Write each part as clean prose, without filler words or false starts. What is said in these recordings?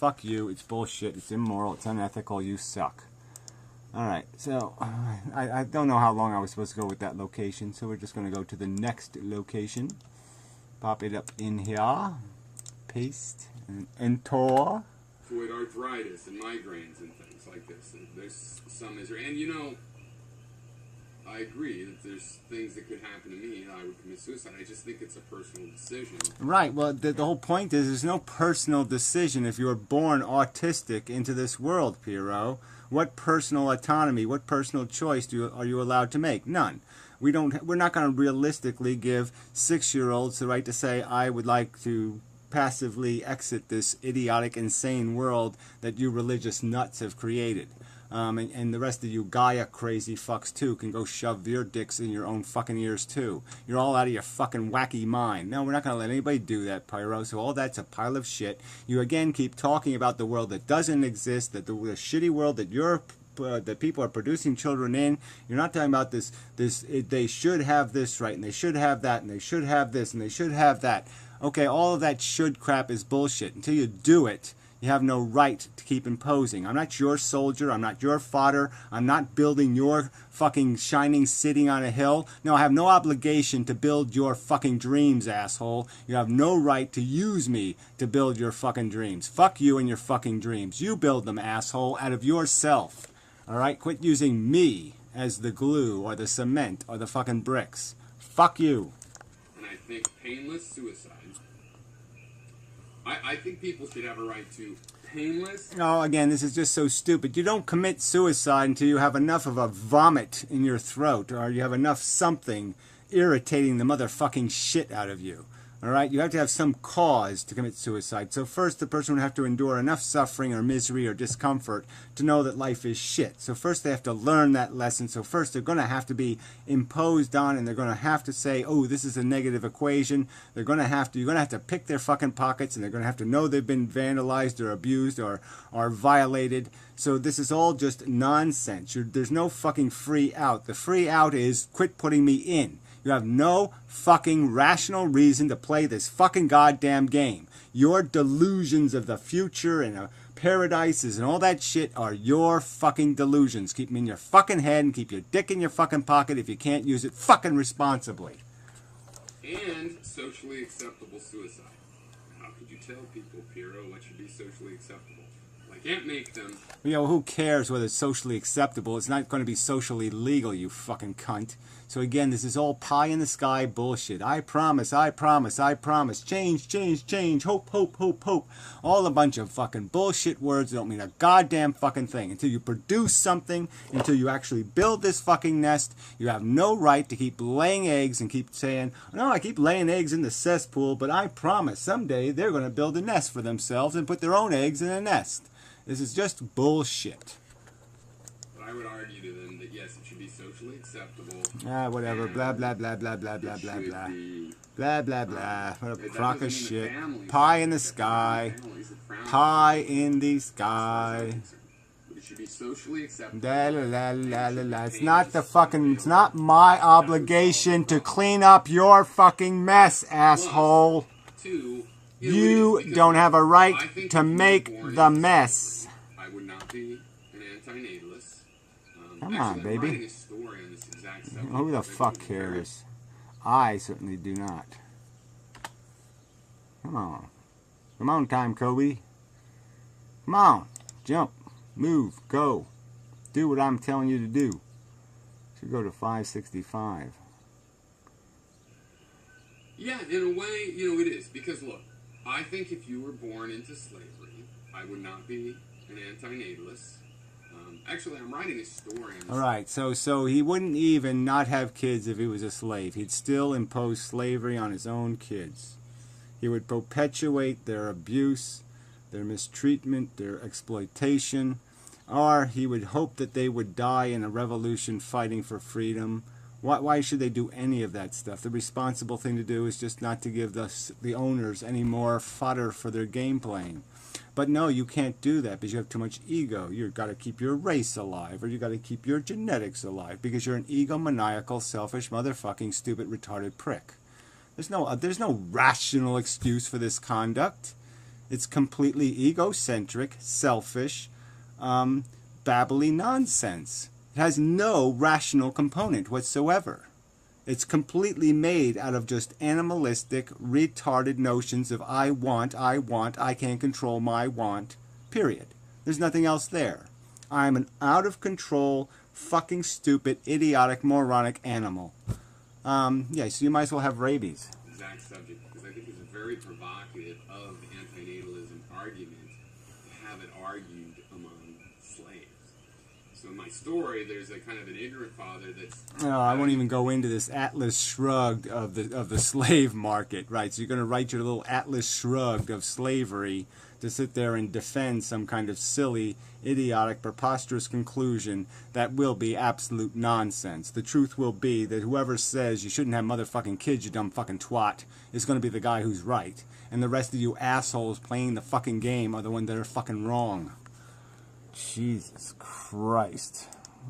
fuck you. It's bullshit. It's immoral. It's unethical. You suck. Alright, so I don't know how long I was supposed to go with that location, so we're just going to go to the next location. Pop it up in here. Paste. And enter. Avoid arthritis and migraines and things like this. There's some misery. And you know, I agree that there's things that could happen to me and I would commit suicide. I just think it's a personal decision. Right. Well, the whole point is there's no personal decision if you're born autistic into this world, Pyrrho. What personal autonomy, what personal choice are you allowed to make? None. We're not going to realistically give 6-year-olds the right to say, I would like to passively exit this idiotic, insane world that you religious nuts have created. And the rest of you Gaia crazy fucks too can go shove your dicks in your own fucking ears too. You're all out of your fucking wacky mind. No, we're not going to let anybody do that, Pyrrho. So all that's a pile of shit. You again keep talking about the world that doesn't exist, that the shitty world that that people are producing children in. You're not talking about this. They should have this right, and they should have that, and they should have this, and they should have that. Okay, all of that should crap is bullshit. Until you do it, you have no right to keep imposing. I'm not your soldier. I'm not your fodder. I'm not building your fucking shining city on a hill. No, I have no obligation to build your fucking dreams, asshole. You have no right to use me to build your fucking dreams. Fuck you and your fucking dreams. You build them, asshole, out of yourself. All right? Quit using me as the glue or the cement or the fucking bricks. Fuck you. And I think painless suicide. I think people should have a right to painless. Oh, again, this is just so stupid. You don't commit suicide until you have enough of a vomit in your throat or you have enough something irritating the motherfucking shit out of you. All right? You have to have some cause to commit suicide. So first, the person would have to endure enough suffering or misery or discomfort to know that life is shit. So first, they have to learn that lesson. So first, they're going to have to be imposed on, and they're going to have to say, oh, this is a negative equation. You're going to have to pick their fucking pockets, and they're going to have to know they've been vandalized or abused or violated. So this is all just nonsense. There's no fucking free out. The free out is quit putting me in. You have no fucking rational reason to play this fucking goddamn game. Your delusions of the future and paradises and all that shit are your fucking delusions. Keep them in your fucking head and keep your dick in your fucking pocket if you can't use it fucking responsibly. And socially acceptable suicide. How could you tell people, Pyrrho, what should be socially acceptable? I can't make them. You know, who cares whether it's socially acceptable? It's not going to be socially legal, you fucking cunt. So again, this is all pie in the sky bullshit. I promise, I promise, I promise. Change, change, change. Hope, hope, hope, hope. All a bunch of fucking bullshit words that don't mean a goddamn fucking thing. Until you produce something, until you actually build this fucking nest, you have no right to keep laying eggs and keep saying, no, I keep laying eggs in the cesspool, but I promise someday they're going to build a nest for themselves and put their own eggs in a nest. This is just bullshit. But I would argue to them that yes, it should be socially acceptable. Whatever. Blah, blah, blah, blah, blah, blah, blah, blah. Blah, blah, blah. What a crock of shit. Pie in the sky. Pie in the sky. It should be socially acceptable. It's not the fucking, it's not my obligation to clean up your fucking mess, asshole. You don't have a right to make the mess. I would not be an antinatalist. Come on, baby. I'm writing a story on this exact subject. Who the fuck cares? I certainly do not. Come on. Come on, Time Kobe. Come on. Jump. Move. Go. Do what I'm telling you to do. Should go to 565. Yeah, in a way, you know, it is. Because, look, I think if you were born into slavery, I would not be an antinatalist. Actually, I'm writing a story. All right, so he wouldn't even not have kids if he was a slave. He'd still impose slavery on his own kids. He would perpetuate their abuse, their mistreatment, their exploitation, or he would hope that they would die in a revolution fighting for freedom. Why should they do any of that stuff? The responsible thing to do is just not to give the owners any more fodder for their game playing. But no, you can't do that because you have too much ego. You've got to keep your race alive, or you've got to keep your genetics alive because you're an egomaniacal, selfish, motherfucking, stupid, retarded prick. There's no rational excuse for this conduct. It's completely egocentric, selfish, babbly nonsense. It has no rational component whatsoever. It's completely made out of just animalistic, retarded notions of I want, I can't control my want, period. There's nothing else there. I'm an out-of-control, fucking stupid, idiotic, moronic animal. Yeah, so you might as well have rabies. Exact subject, because I think it's very provocative of the antinatalism argument to have it argued among slaves. So in my story, there's a kind of an ignorant father that's... Oh, I won't even go into this Atlas Shrugged of the slave market, right? So you're going to write your little Atlas Shrugged of slavery to sit there and defend some kind of silly, idiotic, preposterous conclusion that will be absolute nonsense. The truth will be that whoever says you shouldn't have motherfucking kids, you dumb fucking twat, is going to be the guy who's right. And the rest of you assholes playing the fucking game are the ones that are fucking wrong. Jesus Christ.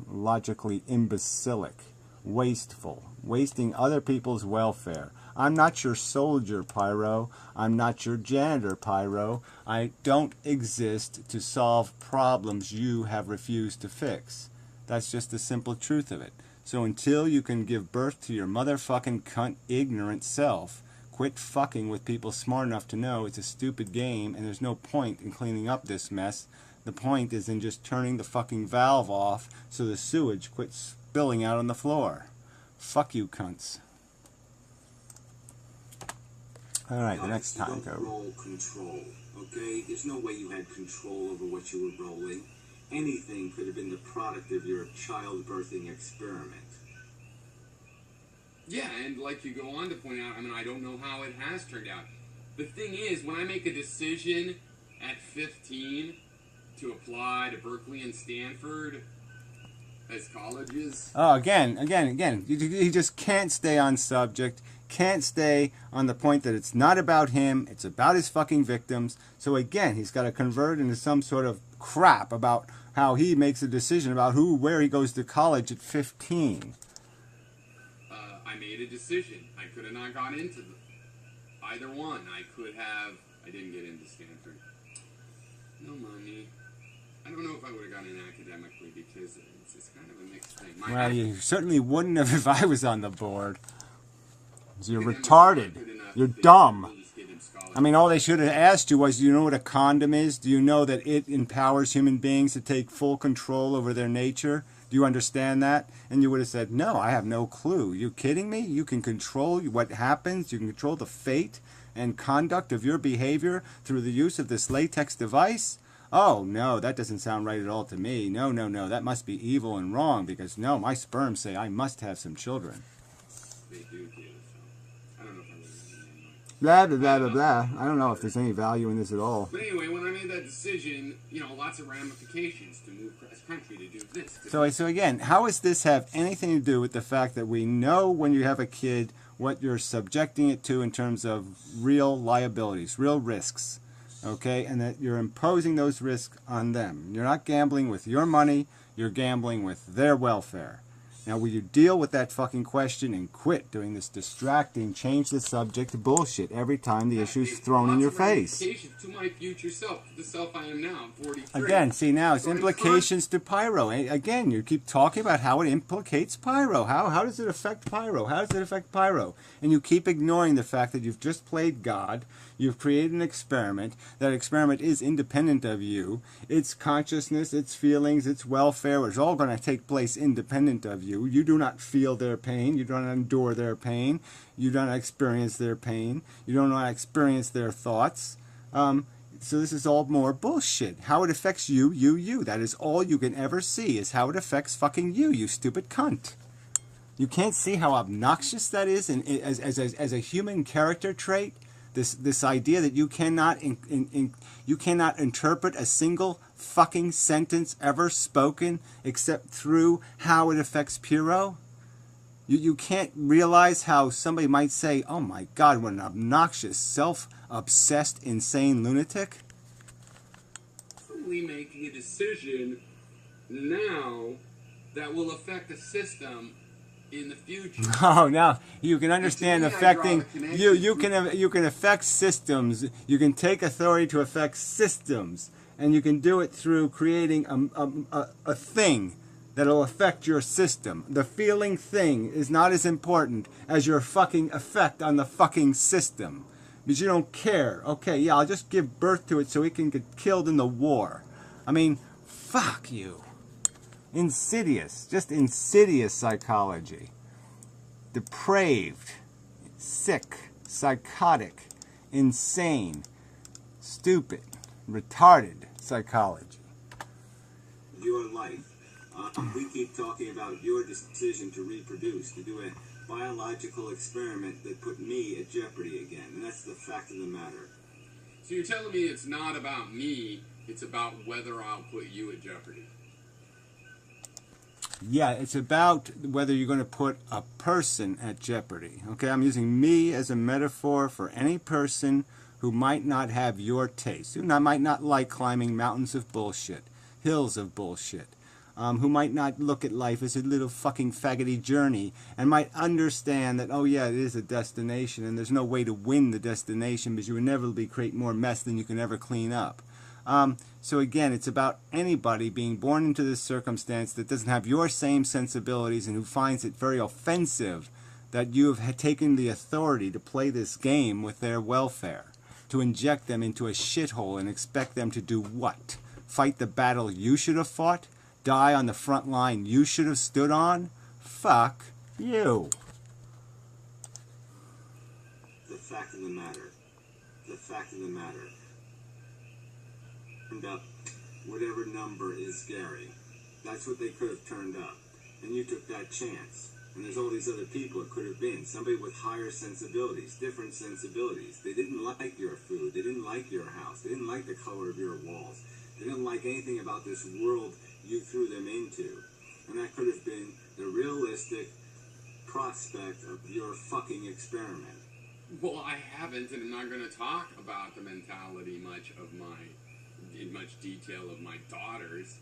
Logically imbecilic. Wasteful. Wasting other people's welfare. I'm not your soldier, Pyrrho. I'm not your janitor, Pyrrho. I don't exist to solve problems you have refused to fix. That's just the simple truth of it. So until you can give birth to your motherfucking cunt ignorant self, quit fucking with people smart enough to know it's a stupid game and there's no point in cleaning up this mess. The point is in just turning the fucking valve off so the sewage quits spilling out on the floor. Fuck you, cunts. All right, the next time go. Roll control, okay? There's no way you had control over what you were rolling. Anything could have been the product of your childbirthing experiment. Yeah, and like you go on to point out, I mean, I don't know how it has turned out. The thing is, when I make a decision at 15 to apply to Berkeley and Stanford as colleges... Oh, again. He just can't stay on subject. Can't stay on the point that it's not about him, it's about his fucking victims. So again, he's got to convert into some sort of crap about how he makes a decision about where he goes to college at 15. I made a decision. I could have not gone into either one. I didn't get into Stanford. No money. I don't know if I would have gone in academically because it's kind of a mixed thing. Well, you certainly wouldn't have if I was on the board. You're retarded. You're dumb. I mean, all they should have asked you was, do you know what a condom is? Do you know that it empowers human beings to take full control over their nature? Do you understand that? And you would have said, no, I have no clue. You kidding me? You can control what happens. You can control the fate and conduct of your behavior through the use of this latex device? Oh, no, that doesn't sound right at all to me. No, that must be evil and wrong because, no, my sperm say I must have some children. They do. I don't know if I Blah, blah, blah, blah, blah. I don't know if there's any value in this at all. But anyway, when I made that decision, lots of ramifications to move across country to do this. So again, how does this have anything to do with the fact that we know when you have a kid what you're subjecting it to in terms of real liabilities, real risks, okay? And that you're imposing those risks on them. You're not gambling with your money, you're gambling with their welfare. Now, will you deal with that fucking question and quit doing this distracting, change the subject bullshit every time the issue's thrown in your face? To my future self, the self I am now, I'm 43. Again, see now, it's implications to Pyrrho. Again, you keep talking about how it implicates Pyrrho. How does it affect Pyrrho? How does it affect Pyrrho? And you keep ignoring the fact that you've just played God. You've created an experiment. That experiment is independent of you. Its consciousness, its feelings, its welfare is all going to take place independent of you. You do not feel their pain. You do not endure their pain. You do not experience their pain. You do not experience their thoughts. So this is all more bullshit. How it affects you. That is all you can ever see is how it affects fucking you stupid cunt. You can't see how obnoxious that is as a human character trait. This idea that you cannot interpret a single fucking sentence ever spoken except through how it affects Pyrrho. You can't realize how somebody might say, "Oh my God, what an obnoxious, self-obsessed, insane lunatic." We making a decision now that will affect a system in the future. Oh, now you can understand And to me, I draw affecting the connection you can affect systems. You can take authority to affect systems, and you can do it through creating a thing that'll affect your system. The feeling thing is not as important as your fucking effect on the fucking system, because you don't care. Okay, yeah, I'll just give birth to it so it can get killed in the war. I mean, fuck you. Insidious, just insidious psychology. Depraved, sick, psychotic, insane, stupid, retarded psychology. Your life. We keep talking about your decision to reproduce, to do a biological experiment that put me at jeopardy again. And that's the fact of the matter. So you're telling me it's not about me, it's about whether I'll put you at jeopardy. Yeah, it's about whether you're going to put a person at jeopardy. Okay, I'm using me as a metaphor for any person who might not have your taste, who might not like climbing mountains of bullshit, hills of bullshit, who might not look at life as a little fucking faggoty journey, and might understand that, oh yeah, it is a destination, and there's no way to win the destination because you would inevitably create more mess than you can ever clean up. So again, it's about anybody being born into this circumstance that doesn't have your same sensibilities and who finds it very offensive that you have taken the authority to play this game with their welfare, to inject them into a shithole and expect them to do what? Fight the battle you should have fought? Die on the front line you should have stood on? Fuck you. The fact of the matter. The fact of the matter. Turned up whatever number is scary. That's what they could have turned up. And you took that chance. And there's all these other people it could have been. Somebody with higher sensibilities, different sensibilities. They didn't like your food. They didn't like your house. They didn't like the color of your walls. They didn't like anything about this world you threw them into. And that could have been the realistic prospect of your fucking experiment. Well, I haven't, and I'm not going to talk about the mentality in much detail of my daughters.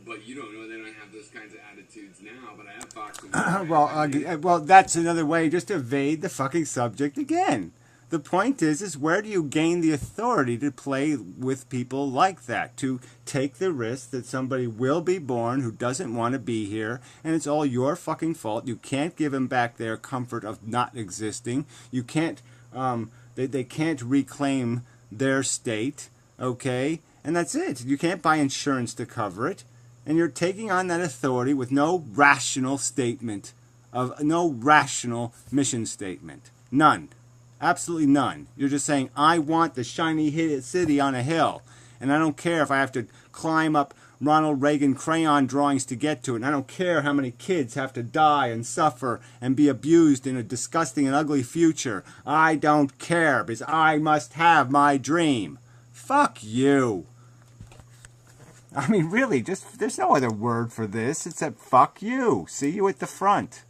But you don't know, they don't have those kinds of attitudes now, but I have talked to them. Well, that's another way just to evade the fucking subject again. The point is where do you gain the authority to play with people like that? To take the risk that somebody will be born who doesn't want to be here, and it's all your fucking fault. You can't give them back their comfort of not existing. You can't, they can't reclaim their state, okay? And that's it. You can't buy insurance to cover it. And you're taking on that authority with no rational statement, no rational mission statement. None. Absolutely none. You're just saying, I want the shiny city on a hill. And I don't care if I have to climb up Ronald Reagan crayon drawings to get to it. And I don't care how many kids have to die and suffer and be abused in a disgusting and ugly future. I don't care because I must have my dream. Fuck you. I mean, really, just there's no other word for this except fuck you. See you at the front.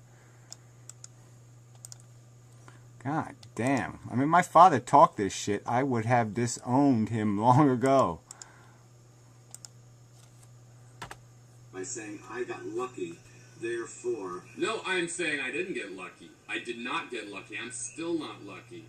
God damn. I mean, my father talked this shit. I would have disowned him long ago. By saying, I got lucky, therefore... No, I'm saying I didn't get lucky. I did not get lucky. I'm still not lucky.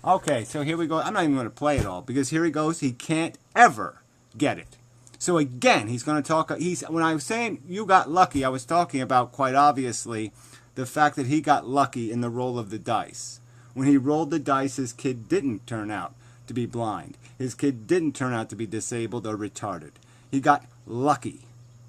Okay, so here we go. I'm not even going to play it all, because here he goes. He can't ever get it. So again, he's going to talk... When I was saying you got lucky, I was talking about, quite obviously, the fact that he got lucky in the roll of the dice. When he rolled the dice, his kid didn't turn out to be blind. His kid didn't turn out to be disabled or retarded. He got lucky.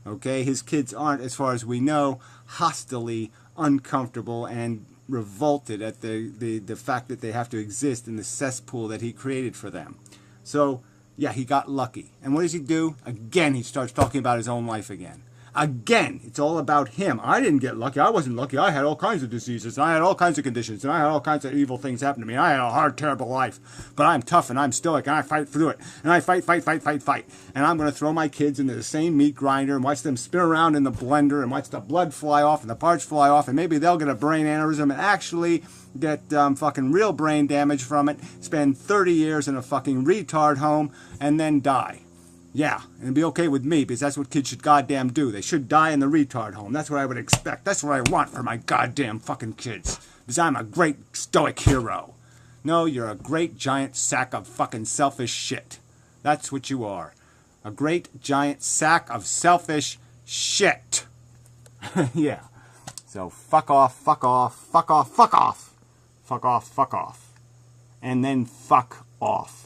Okay? His kids aren't, as far as we know, hostilely uncomfortable and revolted at the fact that they have to exist in the cesspool that he created for them. So, yeah, he got lucky. And what does he do? Again, he starts talking about his own life again. Again, it's all about him. I didn't get lucky. I wasn't lucky. I had all kinds of diseases, and I had all kinds of conditions, and I had all kinds of evil things happen to me. I had a hard, terrible life. But I'm tough, and I'm stoic, and I fight through it. And I fight. And I'm going to throw my kids into the same meat grinder and watch them spin around in the blender and watch the blood fly off and the parts fly off, and maybe they'll get a brain aneurysm and actually get fucking real brain damage from it, spend 30 years in a fucking retard home, and then die. Yeah, and it'd be okay with me because that's what kids should goddamn do. They should die in the retard home. That's what I would expect. That's what I want for my goddamn fucking kids. Because I'm a great stoic hero. No, you're a great giant sack of fucking selfish shit. That's what you are. A great giant sack of selfish shit. Yeah. So fuck off, fuck off, fuck off, fuck off. Fuck off, fuck off. And then fuck off.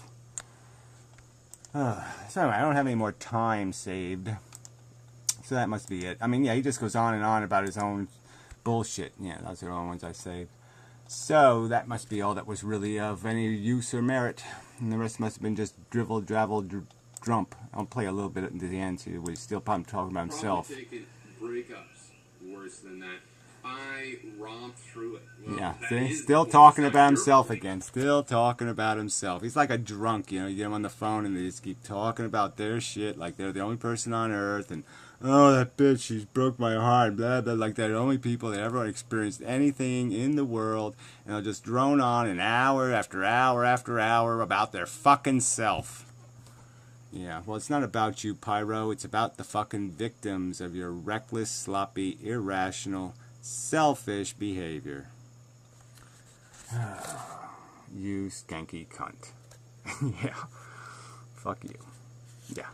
So anyway, I don't have any more time saved. So that must be it. I mean, yeah, he just goes on and on about his own bullshit. Yeah, those are the only ones I saved. So that must be all that was really of any use or merit. And the rest must have been just drivel, dravel, drump. I'll play a little bit at the end so he's still probably talking about himself. Probably taking breakups worse than that. I romped through it. Well, yeah, see? Still talking about himself again. Still talking about himself. He's like a drunk, you know. You get him on the phone and they just keep talking about their shit like they're the only person on earth. And, oh, that bitch, she's broke my heart, blah, blah, like they're the only people that ever experienced anything in the world. And they'll just drone on an hour after hour after hour about their fucking self. Yeah, well, it's not about you, Pyro. It's about the fucking victims of your reckless, sloppy, irrational, selfish behavior. You skanky cunt. Yeah. Fuck you. Yeah.